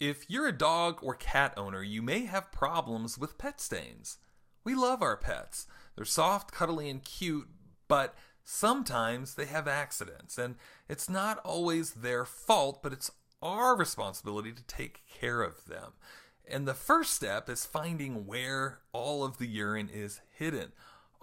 If you're a dog or cat owner, you may have problems with pet stains. We love our pets. They're soft, cuddly, and cute, but sometimes they have accidents, and it's not always their fault, but it's our responsibility to take care of them. And the first step is finding where all of the urine is hidden.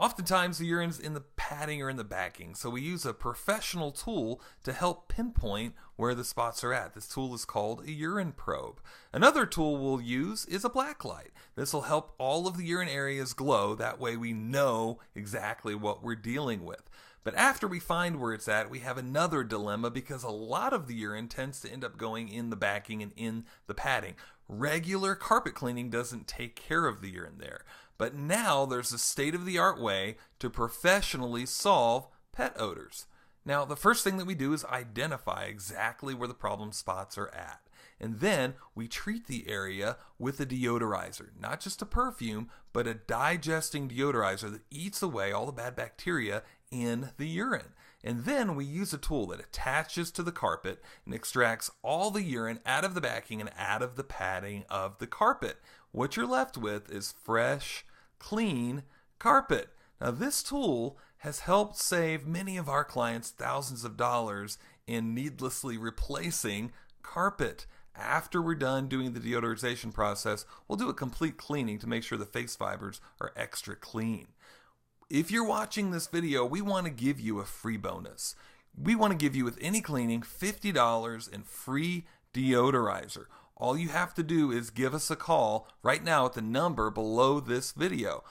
Oftentimes the urine's in the padding or in the backing, so we use a professional tool to help pinpoint where the spots are at. This tool is called a urine probe. Another tool we'll use is a black light. This will help all of the urine areas glow, that way we know exactly what we're dealing with. But after we find where it's at, we have another dilemma because a lot of the urine tends to end up going in the backing and in the padding. Regular carpet cleaning doesn't take care of the urine there. But now there's a state-of-the-art way to professionally solve pet odors. Now, the first thing that we do is identify exactly where the problem spots are at. And then we treat the area with a deodorizer. Not just a perfume, but a digesting deodorizer that eats away all the bad bacteria in the urine. And then we use a tool that attaches to the carpet and extracts all the urine out of the backing and out of the padding of the carpet. What you're left with is fresh, clean carpet. Now, this tool has helped save many of our clients thousands of dollars in needlessly replacing carpet. After we're done doing the deodorization process, we'll do a complete cleaning to make sure the face fibers are extra clean. If you're watching this video, we want to give you a free bonus. We want to give you, with any cleaning, $50 in free deodorizer. All you have to do is give us a call right now at the number below this video.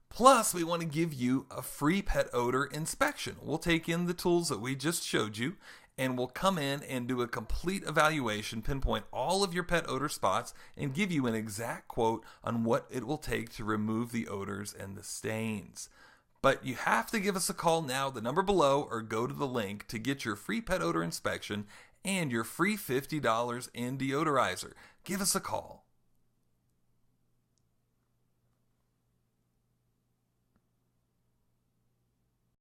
Plus, we want to give you a free pet odor inspection. We'll take in the tools that we just showed you, and we'll come in and do a complete evaluation, pinpoint all of your pet odor spots, and give you an exact quote on what it will take to remove the odors and the stains. But you have to give us a call now, the number below, or go to the link to get your free pet odor inspection and your free $50 in deodorizer. Give us a call.